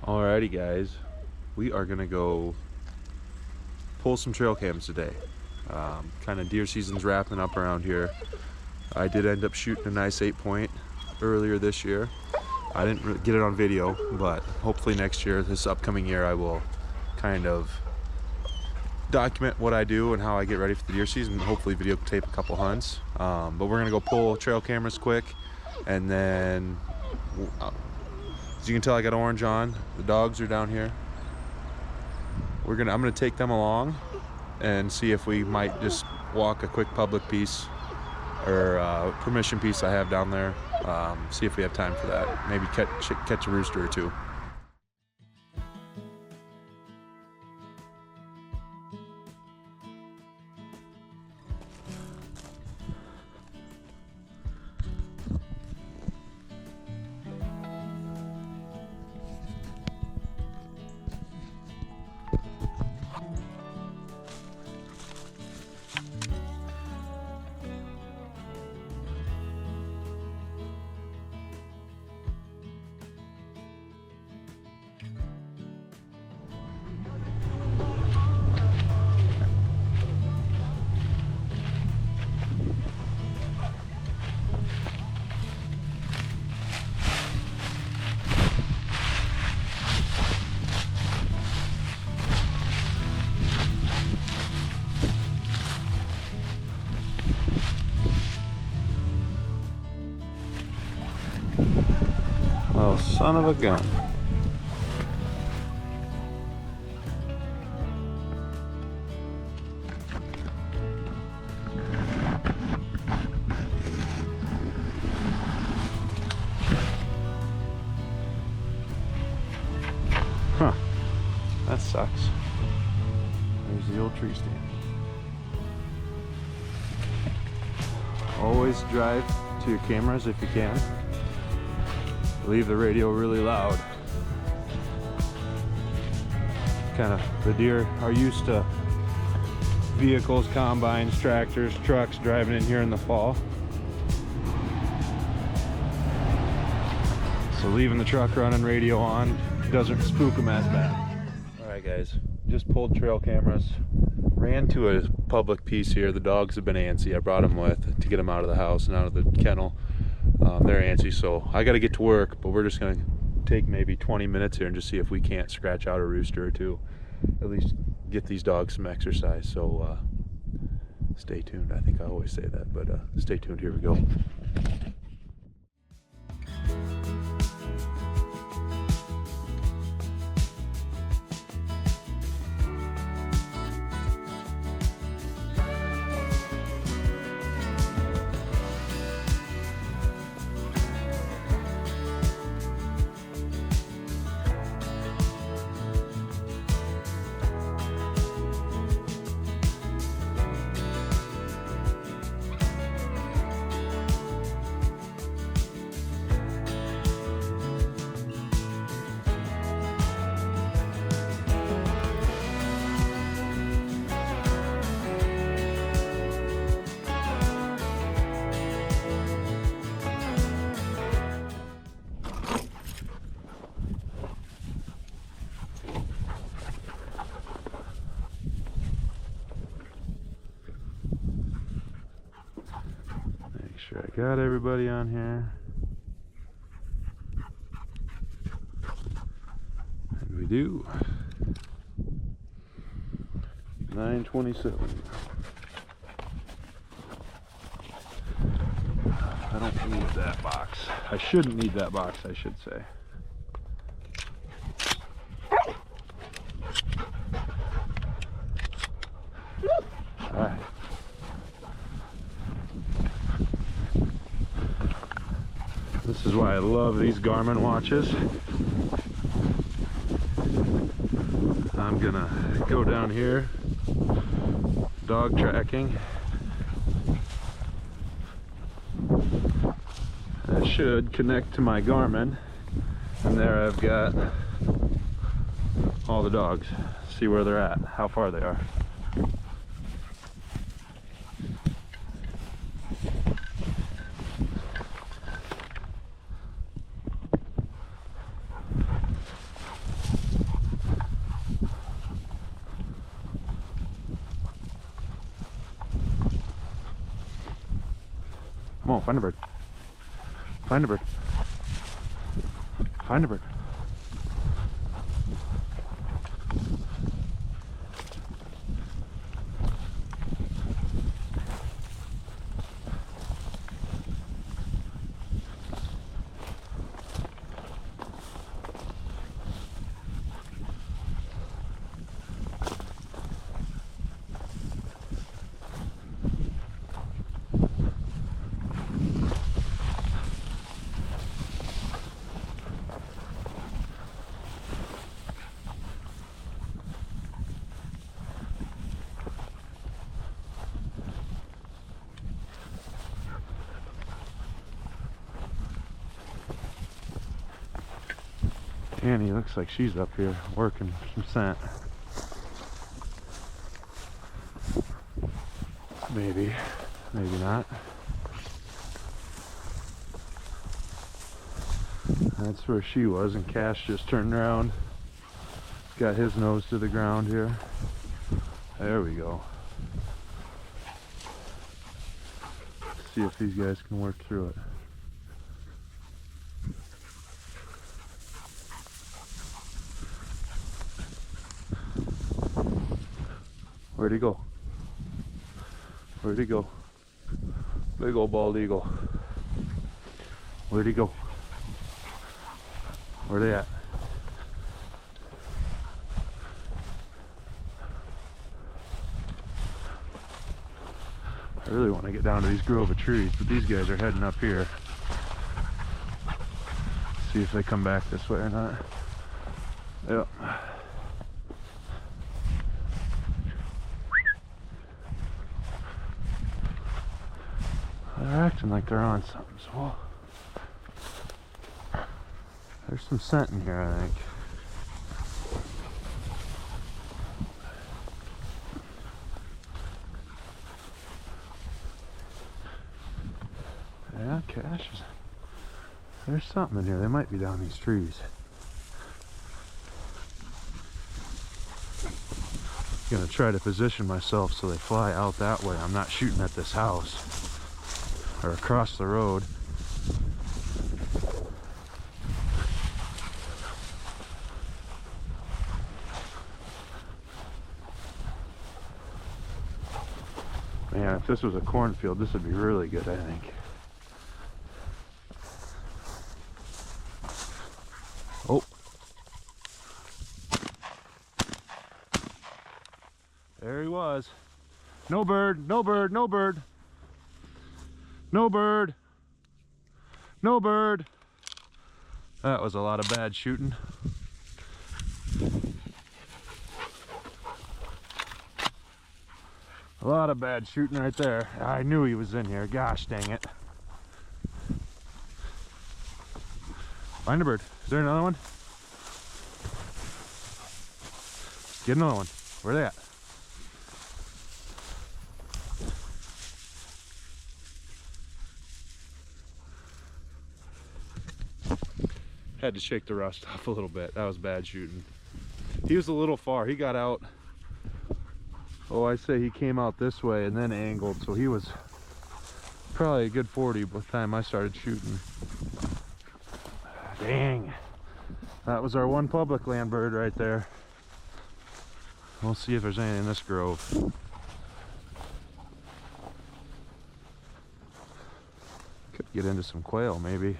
Alrighty guys, we are gonna go pull some trail cams today. Kind of deer season's wrapping up around here. I did end up shooting a nice 8-point earlier this year. I didn't really get it on video, but hopefully next year, this upcoming year, I will kind of document what I do and how I get ready for the deer season, and hopefully videotape a couple hunts. But we're gonna go pull trail cameras quick, and then as you can tell, I got orange on. The dogs are down here. I'm gonna take them along and see if we might just walk a quick public piece or permission piece I have down there. See if we have time for that. Maybe catch a rooster or two. Oh, son of a gun. Huh. That sucks. There's the old tree stand. Always drive to your cameras if you can. Leave the radio really loud. The deer are used to vehicles, combines, tractors, trucks driving in here in the fall. So leaving the truck running, radio on, doesn't spook them as bad. Alright guys, just pulled trail cameras. Ran to a public piece here. The dogs have been antsy. I brought them with to get them out of the house and out of the kennel. They're antsy, so I got to get to work, but we're just going to take maybe 20 minutes here and just see if we can't scratch out a rooster or two. At least get these dogs some exercise, so stay tuned. I think I always say that, but stay tuned. Here we go. Sure, I got everybody on here. And we do. 9:27. I don't need that box. I shouldn't need that box, I should say. All right. This is why I love these Garmin watches. I'm gonna go down here, dog tracking. That should connect to my Garmin, and there I've got all the dogs. See where they're at, how far they are. Come on, find a bird. Find a bird. Find a bird. Annie looks like she's up here working some scent. Maybe, maybe not. That's where she was, and Cash just turned around. Got his nose to the ground here. There we go. Let's see if these guys can work through it. Where'd he go? Where'd he go? Big old bald eagle. Where'd he go? Where they at? I really want to get down to these grove of trees, but these guys are heading up here. See if they come back this way or not. Yep. They're acting like they're on something, so there's some scent in here, I think. Yeah, Cash. There's something in here. They might be down these trees. I'm gonna try to position myself so they fly out that way. I'm not shooting at this house or across the road. Man, if this was a cornfield, this would be really good, I think. Oh. There he was. No bird, no bird, no bird. No bird. No bird. That was a lot of bad shooting. A lot of bad shooting right there. I knew he was in here. Gosh dang it. Find a bird. Is there another one? Get another one. Where are they at? Had to shake the rust off a little bit. That was bad shooting. He was a little far. He got out. Oh, I say he came out this way and then angled, so he was probably a good 40 by the time I started shooting. Dang. That was our one public land bird right there. We'll see if there's anything in this grove. Could get into some quail maybe.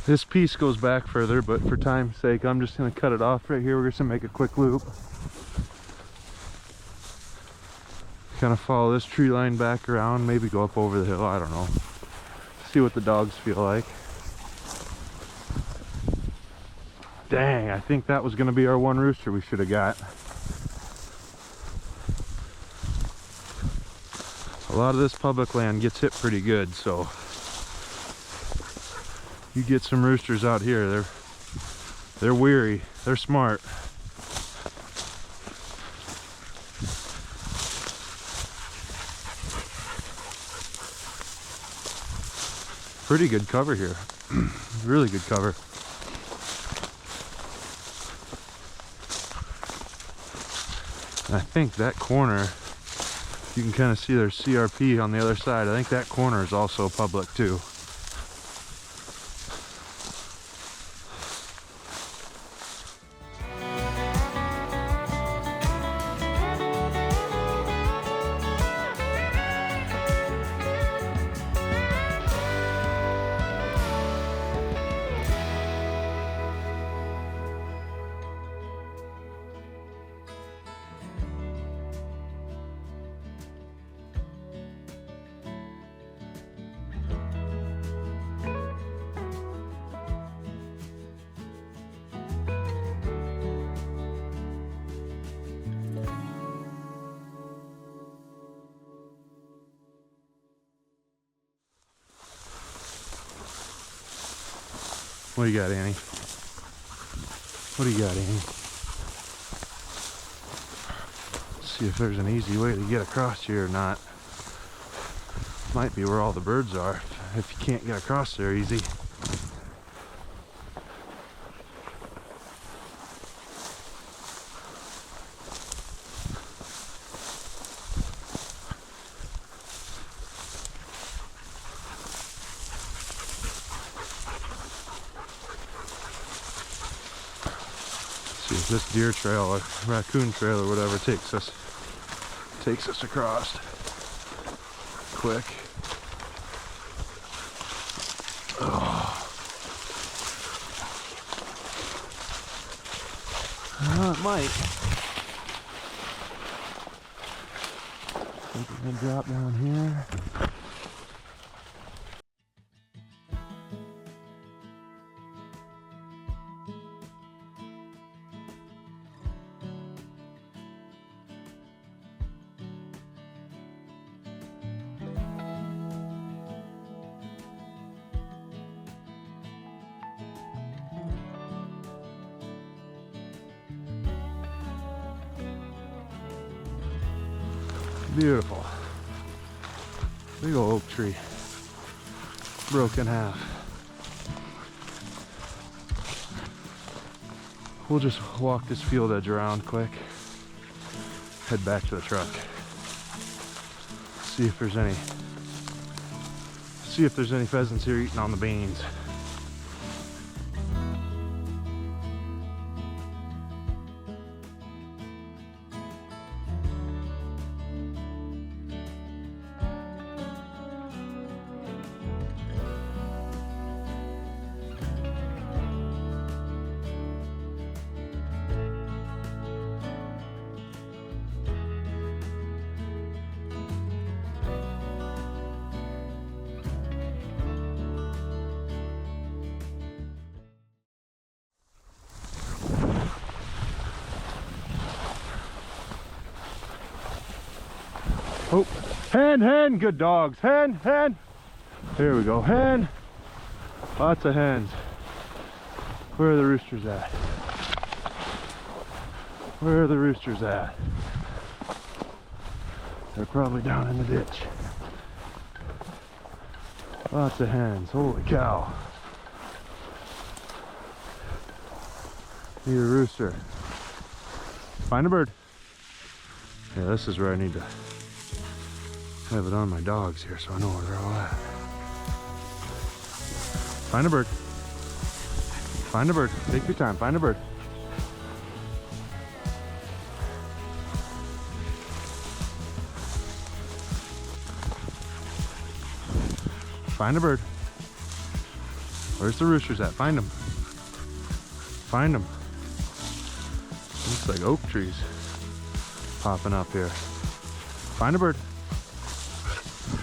This piece goes back further, but for time's sake, I'm just going to cut it off right here. We're just going to make a quick loop. Kind of follow this tree line back around, maybe go up over the hill, I don't know. See what the dogs feel like. Dang, I think that was gonna be our one rooster we should have got. A lot of this public land gets hit pretty good, so you get some roosters out here, they're weary, they're smart. Pretty good cover here. Really good cover. And I think that corner, you can kind of see there's CRP on the other side. I think that corner is also public too. What do you got, Annie? What do you got, Annie? Let's see if there's an easy way to get across here or not. Might be where all the birds are, if you can't get across there easy. If this deer trail or raccoon trail or whatever takes us across quick. Oh. It might. I think we're gonna drop down here. Beautiful. Big old oak tree. Broken half. We'll just walk this field edge around quick. Head back to the truck. See if there's any pheasants here eating on the beans. Oh, hen, good dogs, hen. Here we go, hen. Lots of hens. Where are the roosters at? Where are the roosters at? They're probably down in the ditch. Lots of hens, holy cow. Need a rooster. Find a bird. Yeah, this is where I need to have it on my dogs here so I know where they're all at. Find a bird. Find a bird. Take your time. Find a bird. Find a bird. Where's the roosters at? Find them. Find them. Looks like oak trees popping up here. Find a bird.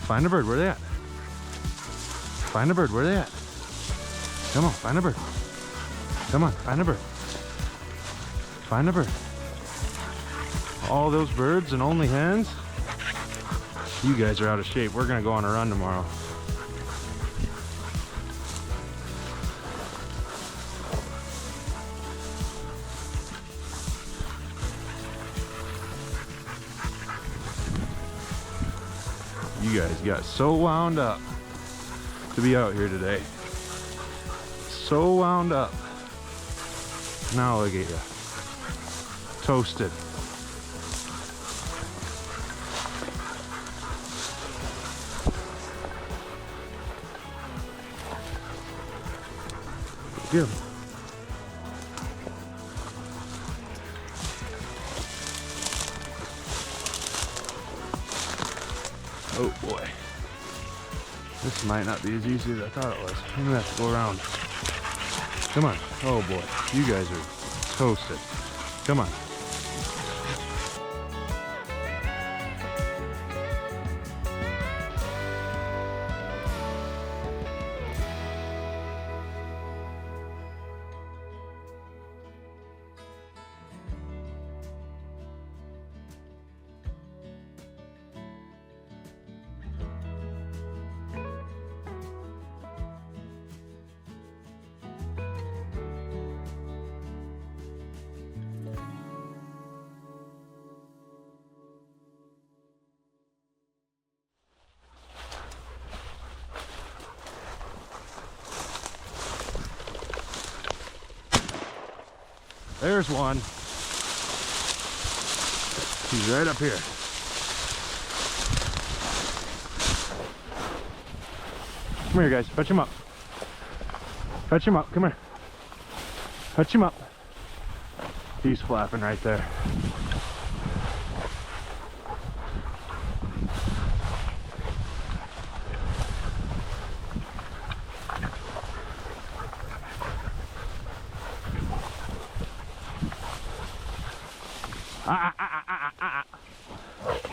Find a bird. Where they at? Find a bird. Where they at? Come on, find a bird. Come on, find a bird. Find a bird. All those birds and only hens? You guys are out of shape. We're gonna go on a run tomorrow. You guys got so wound up to be out here today. So wound up. Now look at you. Toasted. Get him. Oh boy. This might not be as easy as I thought it was. I'm gonna have to go around. Come on. Oh boy. You guys are toasted. Come on. There's one. He's right up here. Come here, guys. Fetch him up. Fetch him up. Come here. Fetch him up. He's flapping right there.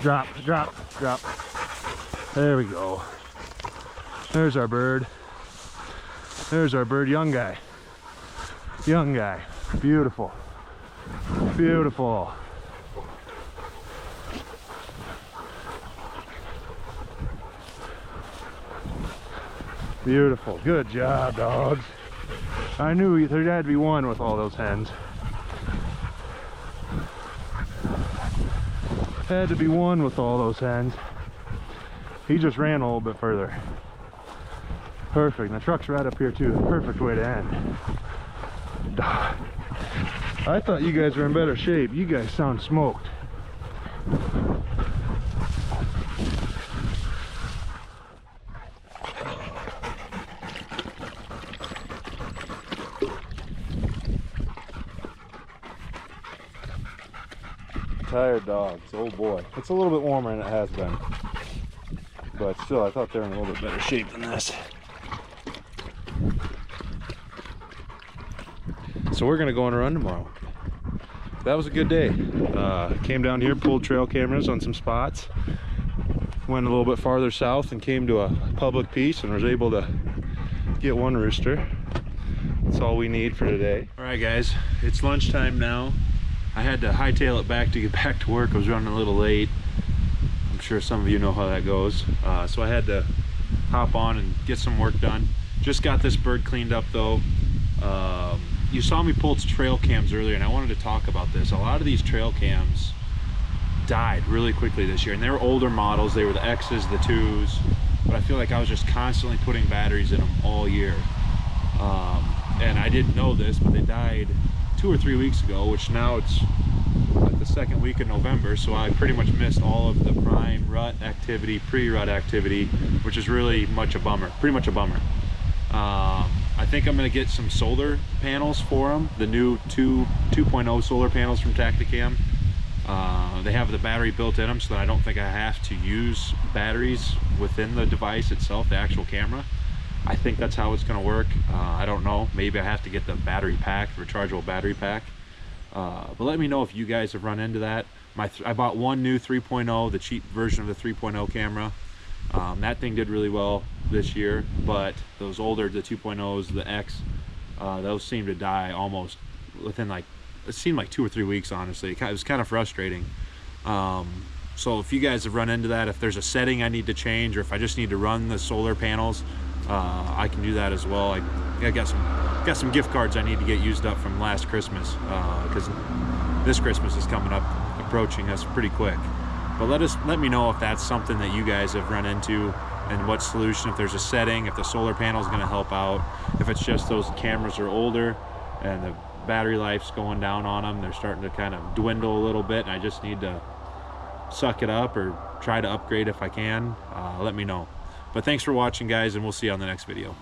Drop, drop, drop. There we go. There's our bird. There's our bird, young guy. Young guy. Beautiful. Beautiful. Beautiful. Good job, dogs. I knew there had to be one with all those hens. Had to be one with all those hens. He just ran a little bit further. Perfect. And the truck's right up here too. The perfect way to end. I thought you guys were in better shape. You guys sound smoked. Tired dogs, oh boy. It's a little bit warmer than it has been, but still I thought they were in a little bit better shape than this. So we're gonna go on a run tomorrow. That was a good day. Came down here, pulled trail cameras on some spots, went a little bit farther south and came to a public piece and was able to get one rooster. That's all we need for today. All right guys, it's lunchtime now. I had to hightail it back to get back to work. I was running a little late. I'm sure some of you know how that goes. So I had to hop on and get some work done. Just got this bird cleaned up though. You saw me pull trail cams earlier and I wanted to talk about this. A lot of these trail cams died really quickly this year, and they were older models. They were the X's, the 2s, but I feel like I was just constantly putting batteries in them all year. And I didn't know this, but they died 2 or 3 weeks ago, which now it's like the second week of November, so I pretty much missed all of the prime rut activity, pre-rut activity, which is really pretty much a bummer. I think I'm going to get some solar panels for them, the new 2.0 solar panels from Tacticam. They have the battery built in them, so that I don't think I have to use batteries within the device itself, the actual camera. I think that's how it's going to work. I don't know, maybe I have to get the battery pack, the rechargeable battery pack. But let me know if you guys have run into that. I bought one new 3.0, the cheap version of the 3.0 camera. That thing did really well this year, but those older, the 2.0s, the X, those seemed to die almost within, like, it seemed like 2 or 3 weeks, honestly. It was kind of frustrating. So if you guys have run into that, if there's a setting I need to change, or if I just need to run the solar panels, I can do that as well. I got some gift cards I need to get used up from last Christmas, because this Christmas is approaching us pretty quick. But let me know if that's something that you guys have run into, and what solution, if there's a setting, if the solar panel is going to help out, if it's just those cameras are older and the battery life's going down on them, they're starting to kind of dwindle a little bit, and I just need to suck it up or try to upgrade if I can. Let me know. But thanks for watching, guys, and we'll see you on the next video.